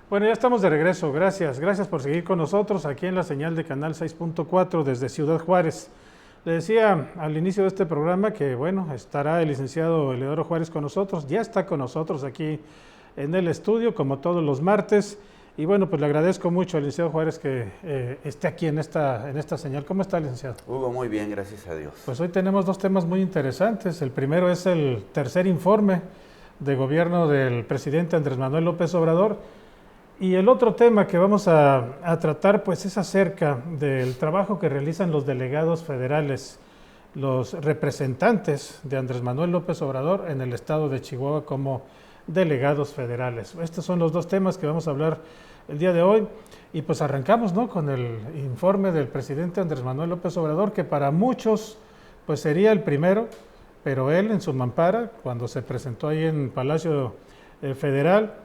Bueno, ya estamos de regreso. Gracias por seguir con nosotros aquí en la señal de Canal 6.4 desde Ciudad Juárez. Le decía al inicio de este programa que, bueno, estará el licenciado Eleodoro Juárez con nosotros. Ya está con nosotros aquí en el estudio, como todos los martes. Y bueno, pues le agradezco mucho al licenciado Juárez que esté aquí en esta señal. ¿Cómo está, licenciado? Hugo, muy bien, gracias a Dios. Pues hoy tenemos dos temas muy interesantes. El primero es el tercer informe de gobierno del presidente Andrés Manuel López Obrador. Y el otro tema que vamos a tratar pues es acerca del trabajo que realizan los delegados federales, los representantes de Andrés Manuel López Obrador en el estado de Chihuahua como delegados federales. Estos son los dos temas que vamos a hablar el día de hoy y pues arrancamos, ¿no?, con el informe del presidente Andrés Manuel López Obrador, que para muchos pues sería el primero, pero él en su mampara, cuando se presentó ahí en Palacio Federal,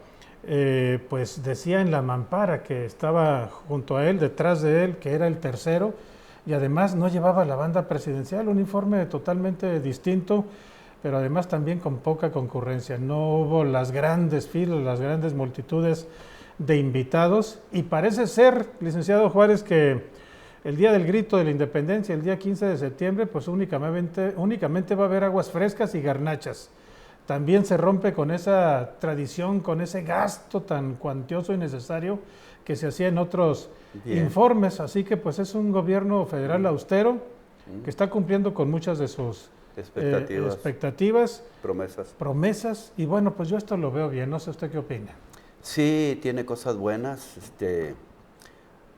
pues decía en la mampara que estaba junto a él, detrás de él, que era el tercero, y además no llevaba la banda presidencial, un informe totalmente distinto, pero además también con poca concurrencia. No hubo las grandes filas, las grandes multitudes de invitados, y parece ser, licenciado Juárez, que el día del grito de la independencia, el día 15 de septiembre, pues únicamente va a haber aguas frescas y garnachas. También se rompe con esa tradición, con ese gasto tan cuantioso y necesario que se hacía en otros informes. Así que pues es un gobierno federal austero que está cumpliendo con muchas de sus expectativas, promesas. Y bueno, pues yo esto lo veo bien. No sé usted qué opina. Sí, tiene cosas buenas.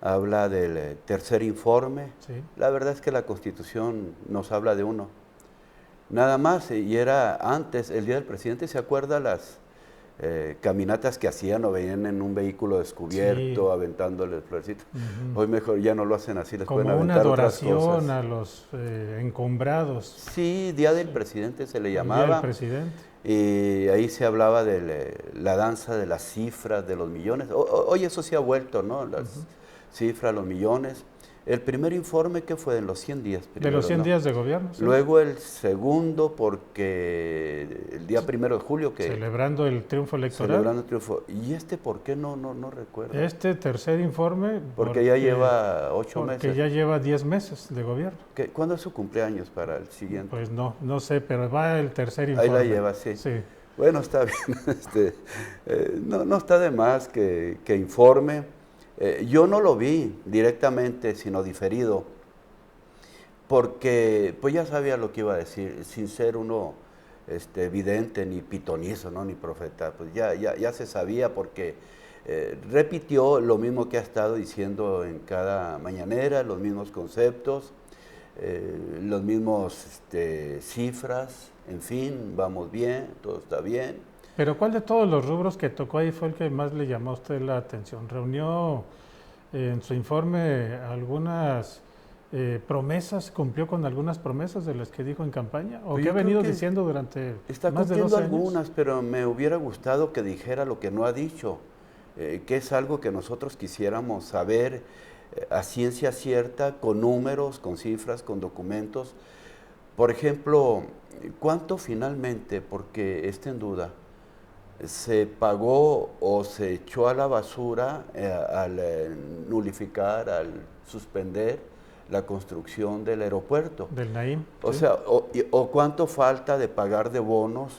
Habla del tercer informe. Sí. La verdad es que la Constitución nos habla de uno. Nada más, y era antes, el día del presidente, ¿se acuerda las caminatas que hacían o venían en un vehículo descubierto, sí, aventándole florecitas? Hoy mejor ya no lo hacen así, les pueden aventar otras cosas. Como una adoración a los encumbrados. Sí, Día del Presidente se le llamaba. Día del Presidente. Y ahí se hablaba de la danza de las cifras, de los millones. Hoy eso se ha vuelto, ¿no? Las cifras, los millones. El primer informe, ¿qué fue? De los 100 días. Primero, de los 100 días de gobierno. Sí. Luego el segundo, porque el día 1 de julio que... Celebrando el triunfo electoral. Celebrando el triunfo. ¿Y por qué no recuerdo? Este tercer informe... Porque ya lleva 8 meses. Porque ya lleva 10 meses de gobierno. ¿Cuándo es su cumpleaños para el siguiente? Pues no sé, pero va el tercer informe. Ahí la lleva, sí. Bueno, está bien. No está de más que informe. Yo no lo vi directamente, sino diferido, porque pues ya sabía lo que iba a decir, sin ser uno vidente, ni pitonizo, ¿no?, ni profeta, pues ya se sabía, porque repitió lo mismo que ha estado diciendo en cada mañanera, los mismos conceptos, los mismos cifras, en fin, vamos bien, todo está bien. Pero ¿cuál de todos los rubros que tocó ahí fue el que más le llamó a usted la atención? ¿Reunió en su informe algunas promesas, cumplió con algunas promesas de las que dijo en campaña? ¿O qué ha venido diciendo durante más de 2 años? Está cumpliendo algunas, pero me hubiera gustado que dijera lo que no ha dicho, que es algo que nosotros quisiéramos saber a ciencia cierta, con números, con cifras, con documentos. Por ejemplo, ¿cuánto finalmente, porque está en duda, se pagó o se echó a la basura al nulificar, al suspender la construcción del aeropuerto? Del Naim. O sea, o cuánto falta de pagar de bonos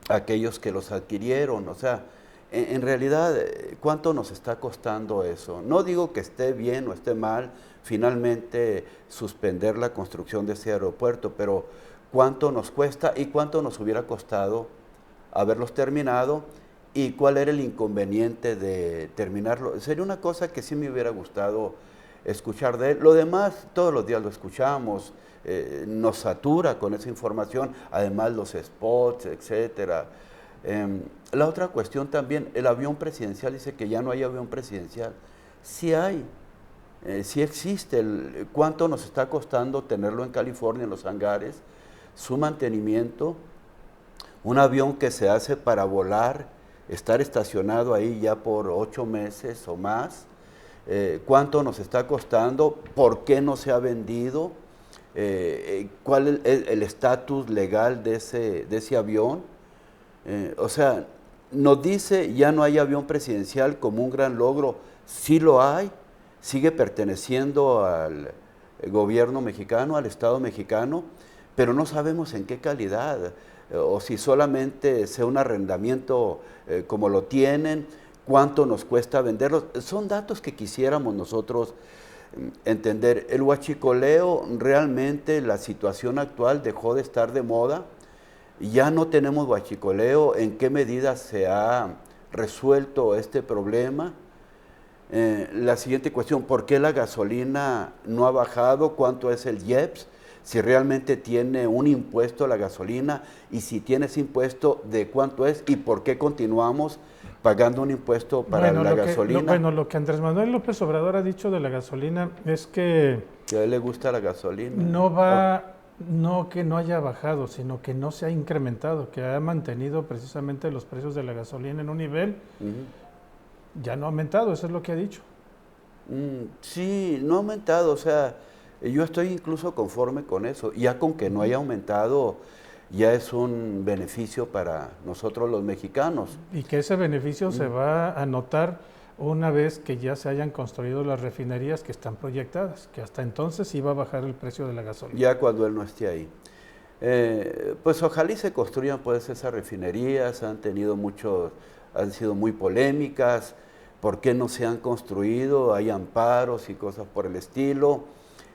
a aquellos que los adquirieron. O sea, en realidad, ¿cuánto nos está costando eso? No digo que esté bien o esté mal finalmente suspender la construcción de ese aeropuerto, pero ¿cuánto nos cuesta y cuánto nos hubiera costado haberlos terminado, y cuál era el inconveniente de terminarlo? Sería una cosa que sí me hubiera gustado escuchar de él. Lo demás, todos los días lo escuchamos, nos satura con esa información, además los spots, etcétera. La otra cuestión también, el avión presidencial, dice que ya no hay avión presidencial. Sí hay, sí existe. ¿Cuánto nos está costando tenerlo en California, en los hangares? Su mantenimiento. Un avión que se hace para volar, estar estacionado ahí ya por 8 meses o más. ¿Cuánto nos está costando? ¿Por qué no se ha vendido? ¿Cuál es el estatus legal de ese avión? O sea, nos dice, ya no hay avión presidencial como un gran logro. Sí lo hay, sigue perteneciendo al gobierno mexicano, al Estado mexicano, pero no sabemos en qué calidad, o si solamente sea un arrendamiento como lo tienen, cuánto nos cuesta venderlos. Son datos que quisiéramos nosotros entender. El huachicoleo, realmente la situación actual dejó de estar de moda, ya no tenemos huachicoleo. ¿En qué medida se ha resuelto este problema? La siguiente cuestión, ¿por qué la gasolina no ha bajado? ¿Cuánto es el IEPS? Si realmente tiene un impuesto a la gasolina, y si tiene ese impuesto, ¿de cuánto es? ¿Y por qué continuamos pagando un impuesto para la gasolina? Lo que Andrés Manuel López Obrador ha dicho de la gasolina es que a él le gusta la gasolina. No que no haya bajado, sino que no se ha incrementado, que ha mantenido precisamente los precios de la gasolina en un nivel, ya no ha aumentado, eso es lo que ha dicho. Sí, no ha aumentado, o sea, yo estoy incluso conforme con eso, ya con que no haya aumentado, ya es un beneficio para nosotros los mexicanos. Y que ese beneficio se va a notar una vez que ya se hayan construido las refinerías que están proyectadas, que hasta entonces sí va a bajar el precio de la gasolina. Ya cuando él no esté ahí. Pues ojalá y se construyan pues esas refinerías, han sido muy polémicas. ¿Por qué no se han construido? Hay amparos y cosas por el estilo.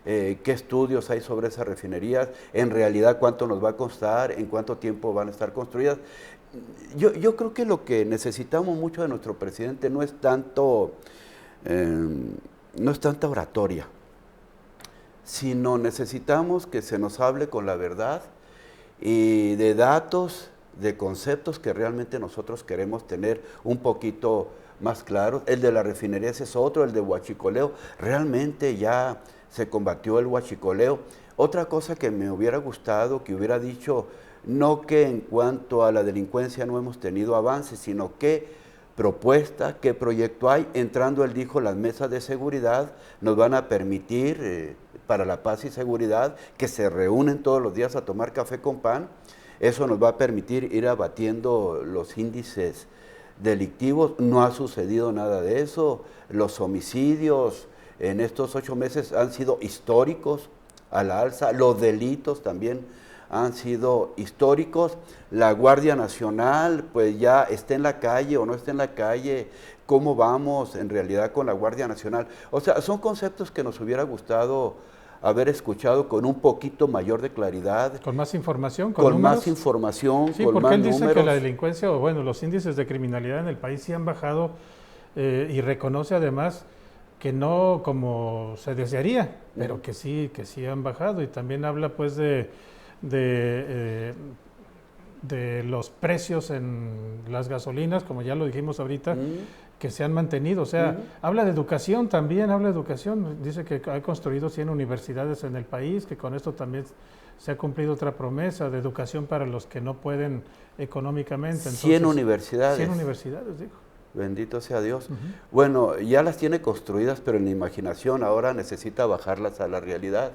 ¿Qué estudios hay sobre esas refinerías? En realidad, ¿cuánto nos va a costar? ¿En cuánto tiempo van a estar construidas? Yo creo que lo que necesitamos mucho de nuestro presidente no es tanta oratoria, sino necesitamos que se nos hable con la verdad y de datos, de conceptos que realmente nosotros queremos tener un poquito más claros. El de la refinería es otro, el de huachicoleo, realmente ya se combatió el huachicoleo. Otra cosa que me hubiera gustado que hubiera dicho, no que en cuanto a la delincuencia no hemos tenido avances, sino qué propuesta, qué proyecto hay. Entrando, él dijo, las mesas de seguridad nos van a permitir, para la paz y seguridad, que se reúnen todos los días a tomar café con pan. Eso nos va a permitir ir abatiendo los índices delictivos. No ha sucedido nada de eso. Los homicidios en estos 8 meses han sido históricos a la alza. Los delitos también han sido históricos. La Guardia Nacional, pues ya esté en la calle o no esté en la calle, ¿cómo vamos en realidad con la Guardia Nacional? O sea, son conceptos que nos hubiera gustado haber escuchado con un poquito mayor de claridad. Con más información, con más información, sí, con porque más él dice números. que la delincuencia, o bueno, los índices de criminalidad en el país sí han bajado, y reconoce además que no como se desearía, pero que sí han bajado, y también habla pues de los precios en las gasolinas, como ya lo dijimos ahorita, que se han mantenido. O sea, habla de educación también, dice que ha construido 100 universidades en el país, que con esto también se ha cumplido otra promesa de educación para los que no pueden económicamente. Entonces, 100 universidades. 100 universidades, dijo. Bendito sea Dios. Bueno, ya las tiene construidas, pero en la imaginación ahora necesita bajarlas a la realidad.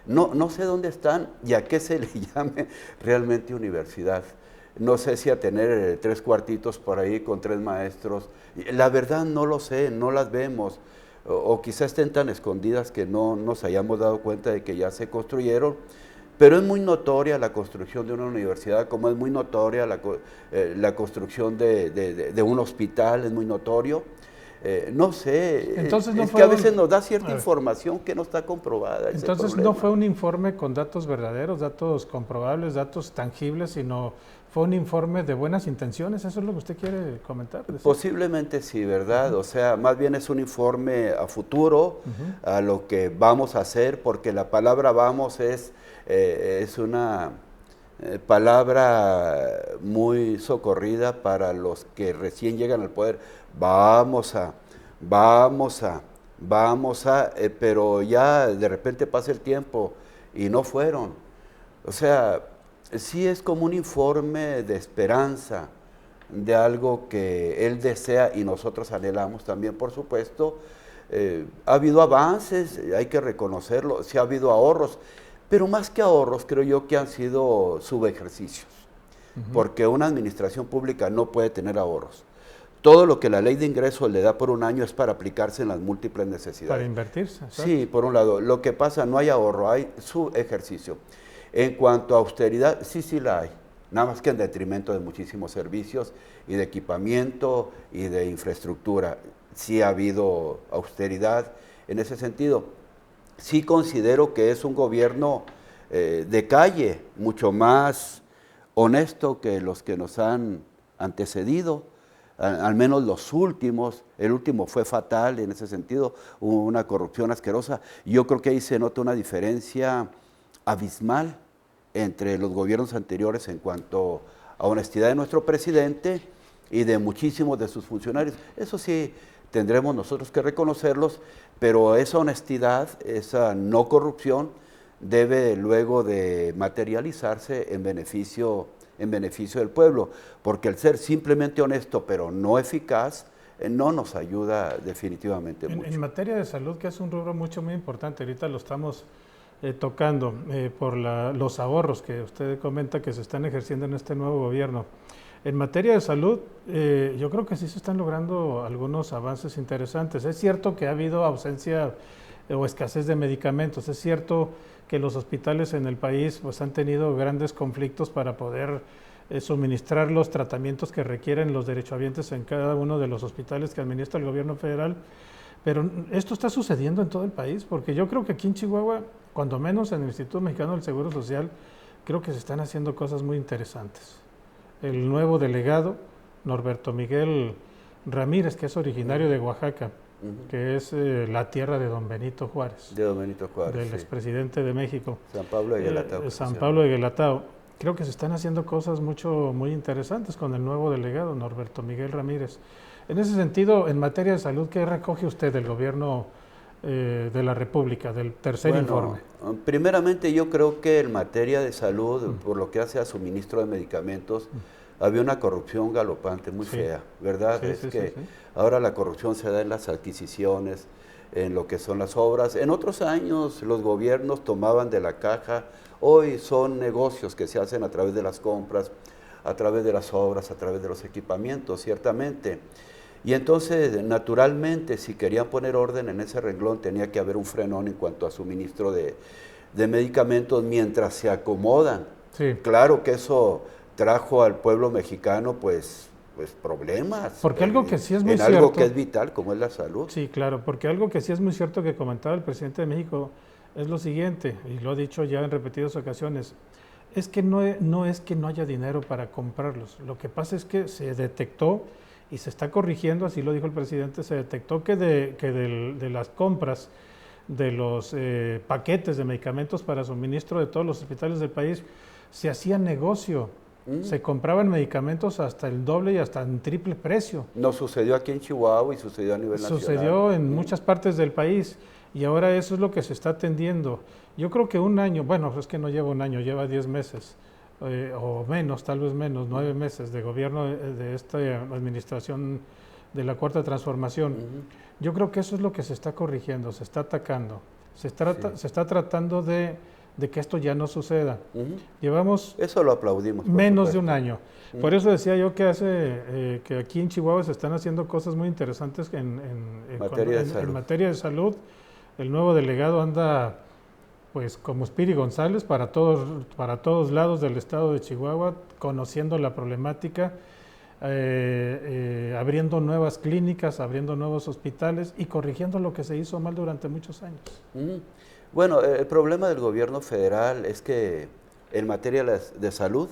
No sé dónde están y a qué se le llame realmente universidad. No sé si a tener 3 cuartitos por ahí con 3 maestros. La verdad no lo sé, no las vemos. O quizás estén tan escondidas que no nos hayamos dado cuenta de que ya se construyeron. Pero es muy notoria la construcción de una universidad, como es muy notoria la construcción de un hospital, es muy notorio. No sé, entonces es que a veces nos da cierta información que no está comprobada. Entonces no fue un informe con datos verdaderos, datos comprobables, datos tangibles, sino fue un informe de buenas intenciones. ¿Eso es lo que usted quiere comentar? Posiblemente sí, ¿verdad? O sea, más bien es un informe a futuro, a lo que vamos a hacer, porque la palabra vamos es una palabra muy socorrida para los que recién llegan al poder. Vamos a, pero ya de repente pasa el tiempo y no fueron. O sea, sí es como un informe de esperanza, de algo que él desea y nosotros anhelamos también, por supuesto. Ha habido avances, hay que reconocerlo, sí ha habido ahorros, pero más que ahorros creo yo que han sido subejercicios. porque una administración pública no puede tener ahorros. Todo lo que la ley de ingresos le da por un año es para aplicarse en las múltiples necesidades. Para invertirse. ¿Exacto? Sí, por un lado. Lo que pasa, no hay ahorro, hay su ejercicio. En cuanto a austeridad, sí la hay. Nada más que en detrimento de muchísimos servicios y de equipamiento y de infraestructura. Sí ha habido austeridad en ese sentido. Sí considero que es un gobierno de calle, mucho más honesto que los que nos han antecedido, al menos los últimos. El último fue fatal en ese sentido, hubo una corrupción asquerosa. Yo creo que ahí se nota una diferencia abismal entre los gobiernos anteriores en cuanto a honestidad de nuestro presidente y de muchísimos de sus funcionarios. Eso sí, tendremos nosotros que reconocerlos, pero esa honestidad, esa no corrupción, debe luego de materializarse en beneficio del pueblo, porque el ser simplemente honesto pero no eficaz no nos ayuda definitivamente mucho. En materia de salud, que es un rubro muy importante, ahorita lo estamos tocando por los ahorros que usted comenta que se están ejerciendo en este nuevo gobierno. En materia de salud, yo creo que sí se están logrando algunos avances interesantes. Es cierto que ha habido ausencia o escasez de medicamentos, es cierto que los hospitales en el país pues, han tenido grandes conflictos para poder suministrar los tratamientos que requieren los derechohabientes en cada uno de los hospitales que administra el gobierno federal, pero esto está sucediendo en todo el país, porque yo creo que aquí en Chihuahua, cuando menos en el Instituto Mexicano del Seguro Social, creo que se están haciendo cosas muy interesantes. El nuevo delegado, Norberto Miguel Ramírez, que es originario de Oaxaca, que es la tierra de don Benito Juárez. De don Benito Juárez, del expresidente de México. San Pablo de Guelatao. San Pablo de Guelatao. Creo que se están haciendo cosas muy interesantes con el nuevo delegado, Norberto Miguel Ramírez. En ese sentido, en materia de salud, ¿qué recoge usted del gobierno de la República, del tercer informe? Primeramente, yo creo que en materia de salud, por lo que hace a suministro de medicamentos, había una corrupción galopante, muy fea, ¿verdad? Ahora la corrupción se da en las adquisiciones, en lo que son las obras. En otros años los gobiernos tomaban de la caja, hoy son negocios que se hacen a través de las compras, a través de las obras, a través de los equipamientos, ciertamente. Y entonces, naturalmente, si querían poner orden en ese renglón, tenía que haber un frenón en cuanto a suministro de medicamentos mientras se acomodan. Sí. Claro que eso trajo al pueblo mexicano, pues problemas. Porque algo que sí es muy cierto. En algo que es vital, como es la salud. Sí, claro, porque algo que sí es muy cierto que comentaba el presidente de México es lo siguiente, y lo ha dicho ya en repetidas ocasiones, es que no es que no haya dinero para comprarlos. Lo que pasa es que se detectó y se está corrigiendo, así lo dijo el presidente, se detectó que de las compras de los paquetes de medicamentos para suministro de todos los hospitales del país, se hacía negocio. Se compraban medicamentos hasta el doble y hasta en triple precio. No sucedió aquí en Chihuahua y sucedió a nivel nacional. Sucedió en muchas partes del país y ahora eso es lo que se está atendiendo. Yo creo que un año, bueno, es que no lleva un año, lleva 10 meses o menos, tal vez menos, 9 meses de gobierno de esta administración de la Cuarta Transformación. Yo creo que eso es lo que se está corrigiendo, se está atacando, se está tratando de que esto ya no suceda. Llevamos eso lo aplaudimos, menos de un año. Por eso decía yo que aquí en Chihuahua se están haciendo cosas muy interesantes en materia de salud. El nuevo delegado anda pues como Spiri González para todos lados del estado de Chihuahua, conociendo la problemática, abriendo nuevas clínicas, abriendo nuevos hospitales y corrigiendo lo que se hizo mal durante muchos años. Bueno, el problema del gobierno federal es que en materia de salud,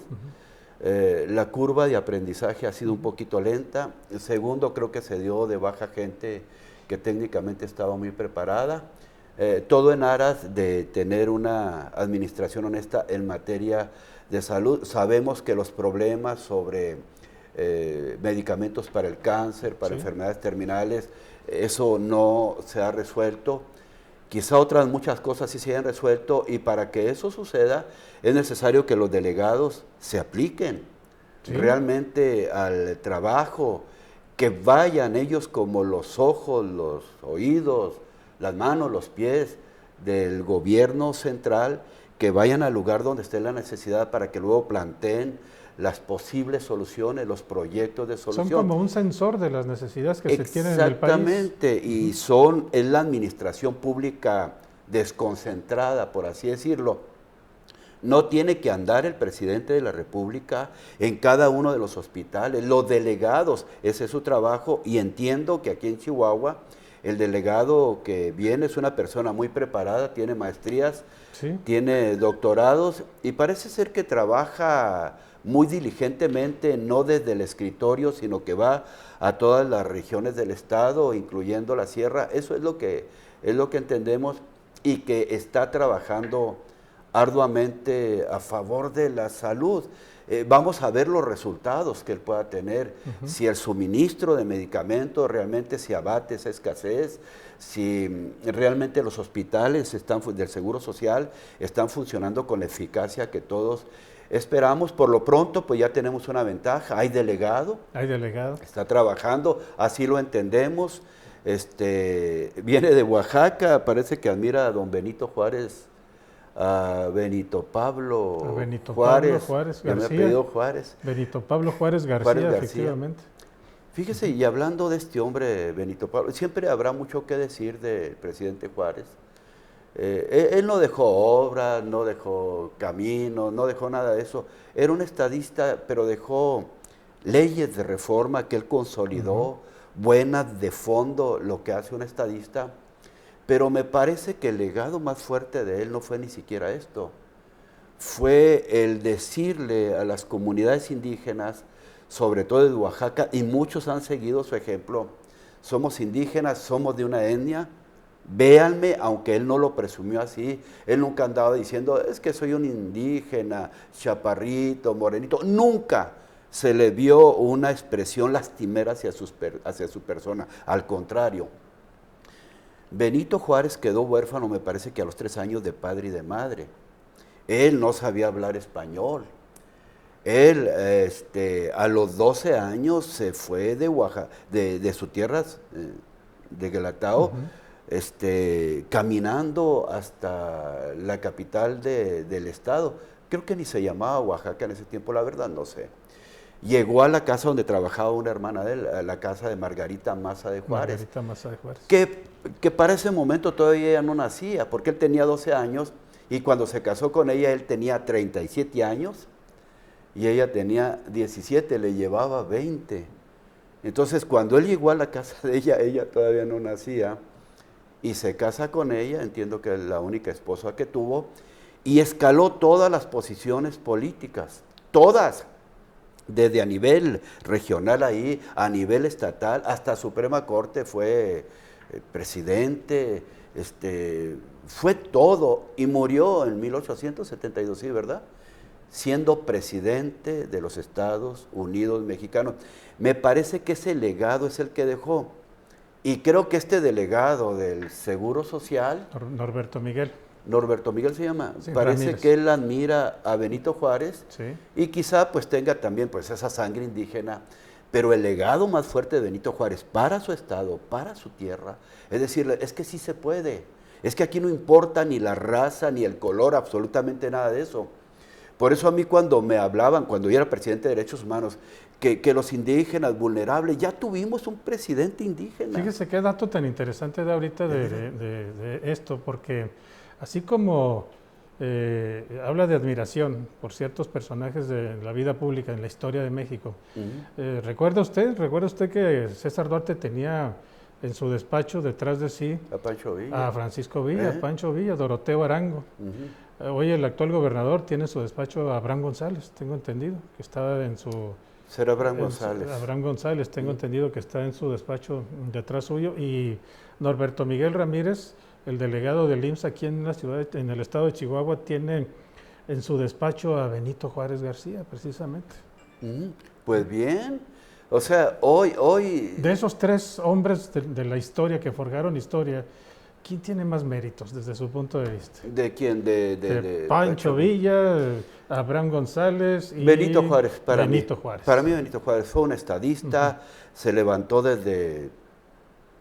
la curva de aprendizaje ha sido un poquito lenta. El segundo, creo que se dio de baja gente que técnicamente estaba muy preparada. Todo en aras de tener una administración honesta en materia de salud. Sabemos que los problemas sobre medicamentos para el cáncer, para enfermedades terminales, eso no se ha resuelto. Quizá otras muchas cosas sí se hayan resuelto y para que eso suceda es necesario que los delegados se apliquen realmente al trabajo, que vayan ellos como los ojos, los oídos, las manos, los pies del gobierno central, que vayan al lugar donde esté la necesidad para que luego planteen las posibles soluciones, los proyectos de solución. Son como un sensor de las necesidades que se tienen en el país. Exactamente, y es la administración pública desconcentrada, por así decirlo. No tiene que andar el presidente de la República en cada uno de los hospitales, los delegados, ese es su trabajo, y entiendo que aquí en Chihuahua el delegado que viene es una persona muy preparada, tiene maestrías, Sí. tiene doctorados, y parece ser que trabaja muy diligentemente, no desde el escritorio, sino que va a todas las regiones del estado, incluyendo la sierra. Eso es lo que entendemos, y que está trabajando arduamente a favor de la salud. Vamos a ver los resultados que él pueda tener, si el suministro de medicamentos realmente se abate esa escasez, si realmente los hospitales del Seguro Social están funcionando con la eficacia que todos esperamos. Por lo pronto, pues ya tenemos una ventaja, hay delegado. Hay delegado. Está trabajando, así lo entendemos. Viene de Oaxaca, parece que admira a don Benito Juárez, a Benito Pablo Juárez, García. me apellido Juárez. Benito Pablo Juárez García, efectivamente. Fíjese, y hablando de este hombre, Benito Pablo, siempre habrá mucho que decir del presidente Juárez. Él no dejó obra, no dejó camino, no dejó nada de eso. Era un estadista, pero dejó leyes de reforma que él consolidó, buenas de fondo, lo que hace un estadista. Pero me parece que el legado más fuerte de él no fue ni siquiera esto. Fue el decirle a las comunidades indígenas, sobre todo de Oaxaca, y muchos han seguido su ejemplo: somos indígenas, somos de una etnia, véanme, aunque él no lo presumió así, él nunca andaba diciendo, es que soy un indígena, chaparrito, morenito, nunca se le vio una expresión lastimera hacia su persona, al contrario. Benito Juárez quedó huérfano, me parece que a los 3 años, de padre y de madre. Él no sabía hablar español. Él a los 12 años se fue de Oaxaca, de su tierra, de Guelatao, caminando hasta la capital del estado. Creo que ni se llamaba Oaxaca en ese tiempo, la verdad no sé. Llegó a la casa donde trabajaba una hermana de él, a la casa de Margarita Maza de Juárez. Margarita Maza de Juárez. Que para ese momento todavía ella no nacía, porque él tenía 12 años, y cuando se casó con ella él tenía 37 años, y ella tenía 17, le llevaba 20. Entonces cuando él llegó a la casa de ella todavía no nacía, y se casa con ella, entiendo que es la única esposa que tuvo, y escaló todas las posiciones políticas, todas, desde a nivel regional ahí, a nivel estatal, hasta Suprema Corte fue presidente, fue todo, y murió en 1872, ¿sí, verdad? Siendo presidente de los Estados Unidos mexicanos. Me parece que ese legado es el que dejó, y creo que este delegado del Seguro Social, Norberto Miguel se llama, sí, parece Ramírez, que él admira a Benito Juárez, sí, y quizá pues tenga también pues esa sangre indígena, pero el legado más fuerte de Benito Juárez para su estado, para su tierra, es decirle, es que sí se puede, es que aquí no importa ni la raza, ni el color, absolutamente nada de eso. Por eso a mí cuando me hablaban, cuando yo era presidente de Derechos Humanos, que los indígenas vulnerables, ya tuvimos un presidente indígena. Fíjese qué dato tan interesante de ahorita de esto, porque así como habla de admiración por ciertos personajes de la vida pública en la historia de México, ¿recuerda usted que César Duarte tenía en su despacho detrás de sí A Pancho Villa. a Francisco Villa, a Pancho Villa, Doroteo Arango? Hoy el actual gobernador tiene en su despacho a Abraham González, tengo entendido, que estaba en su... Será Abraham González. Abraham González, tengo entendido que está en su despacho detrás suyo, y Norberto Miguel Ramírez, el delegado del IMSS aquí en la ciudad, en el estado de Chihuahua, tiene en su despacho a Benito Juárez García, precisamente. Pues bien, o sea, hoy... De esos 3 hombres de la historia que forjaron historia, ¿quién tiene más méritos desde su punto de vista? ¿De quién? De Pancho Villa, Abraham González y Benito Juárez. Juárez. Para mí Benito Juárez fue un estadista, se levantó desde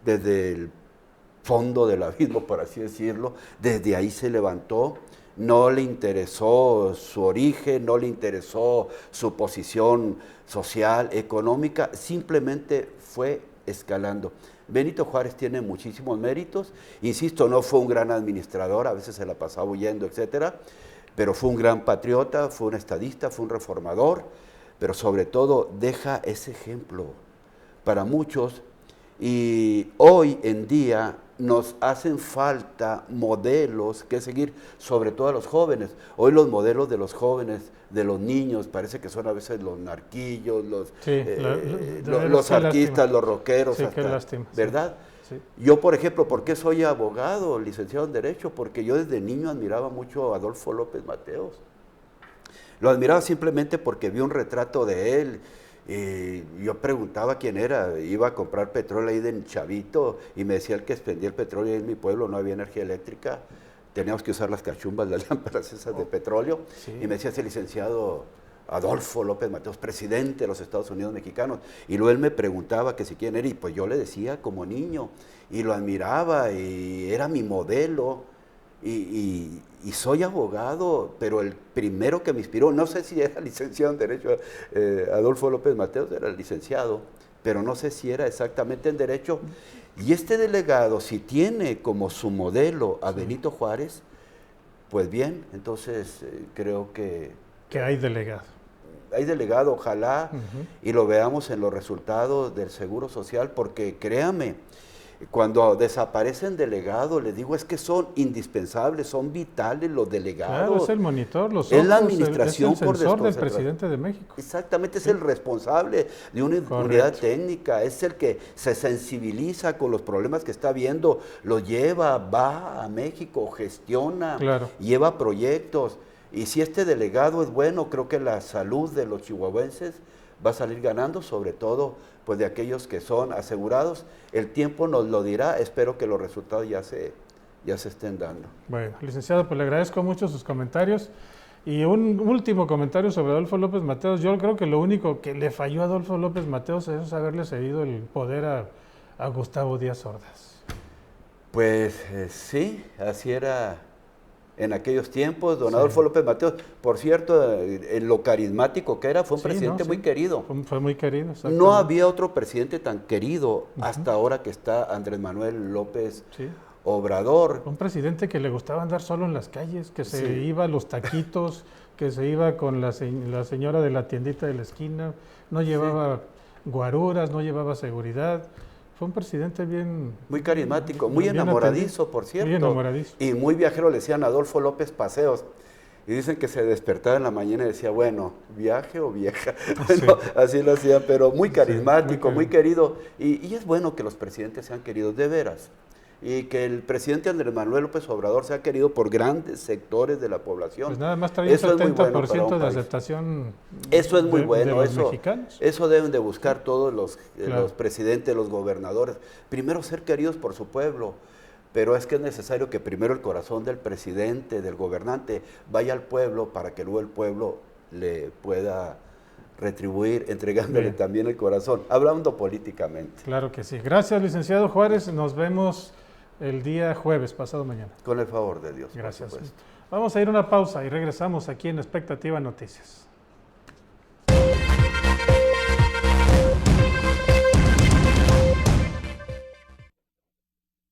el fondo del abismo, por así decirlo, desde ahí se levantó, no le interesó su origen, no le interesó su posición social, económica, simplemente fue escalando. Benito Juárez tiene muchísimos méritos, insisto, no fue un gran administrador, a veces se la pasaba huyendo, etcétera, pero fue un gran patriota, fue un estadista, fue un reformador, pero sobre todo deja ese ejemplo para muchos, y hoy en día nos hacen falta modelos que seguir, sobre todo a los jóvenes. Hoy los modelos de los jóvenes, de los niños, parece que son a veces los narquillos, Sí, los qué artistas, lástima. los rockeros, Sí, qué hasta, lástima, sí. ¿verdad? Sí. Yo, por ejemplo, ¿por qué soy abogado, licenciado en Derecho? Porque yo desde niño admiraba mucho a Adolfo López Mateos. Lo admiraba simplemente porque vi un retrato de él. Yo preguntaba quién era, iba a comprar petróleo ahí de Chavito y me decía el que expendía el petróleo ahí en mi pueblo, no había energía eléctrica, teníamos que usar las cachumbas, las lámparas esas de petróleo, Sí. y me decía ese licenciado Adolfo López Mateos, presidente de los Estados Unidos mexicanos, y luego él me preguntaba que si quién era, y pues yo le decía como niño, y lo admiraba, y era mi modelo, y soy abogado, pero el primero que me inspiró, no sé si era licenciado en Derecho, Adolfo López Mateos era licenciado, pero no sé si era exactamente en Derecho. Y este delegado, si tiene como su modelo a Benito Juárez, pues bien, entonces creo que hay delegado. hay delegado, ojalá, y lo veamos en los resultados del Seguro Social, porque créame, cuando desaparecen delegados, les digo, es que son indispensables, son vitales los delegados. Claro, es el monitor, los es la ojos, administración es el por sensor del desconcentración. presidente de México. Exactamente, es el responsable de una unidad técnica, es el que se sensibiliza con los problemas que está viendo, lo lleva, va a México, gestiona, lleva proyectos. Y si este delegado es bueno, creo que la salud de los chihuahuenses va a salir ganando, sobre todo pues de aquellos que son asegurados. El tiempo nos lo dirá, espero que los resultados ya se estén dando. Bueno, licenciado, pues le agradezco mucho sus comentarios. Y un último comentario sobre Adolfo López Mateos. Yo creo que lo único que le falló a Adolfo López Mateos es haberle cedido el poder a Gustavo Díaz Ordaz. Pues sí, así era en aquellos tiempos, don Adolfo López Mateos. Por cierto, en lo carismático que era, fue un presidente muy querido. Fue muy querido, no había otro presidente tan querido hasta ahora que está Andrés Manuel López Obrador. Un presidente que le gustaba andar solo en las calles, que se iba a los taquitos, que se iba con la señora de la tiendita de la esquina, no llevaba guaruras, no llevaba seguridad. Fue un presidente muy carismático, muy enamoradizo, por cierto. Muy enamoradizo. Y muy viajero, le decían Adolfo López Paseos. Y dicen que se despertaba en la mañana y decía, bueno, ¿viaje o vieja? Bueno, así lo hacía, pero muy carismático, muy querido. Y es bueno que los presidentes sean queridos de veras. Y que el presidente Andrés Manuel López Obrador sea querido por grandes sectores de la población. Pues nada más trae un 70% de aceptación. Eso es muy bueno, de los mexicanos. Eso deben de buscar todos los presidentes, los gobernadores. Primero ser queridos por su pueblo, pero es que es necesario que primero el corazón del presidente, del gobernante, vaya al pueblo para que luego el pueblo le pueda retribuir, entregándole también el corazón, hablando políticamente. Claro que sí. Gracias, licenciado Juárez. Nos vemos el día jueves, pasado mañana. Con el favor de Dios. Gracias. Vamos a ir a una pausa y regresamos aquí en Expectativa Noticias.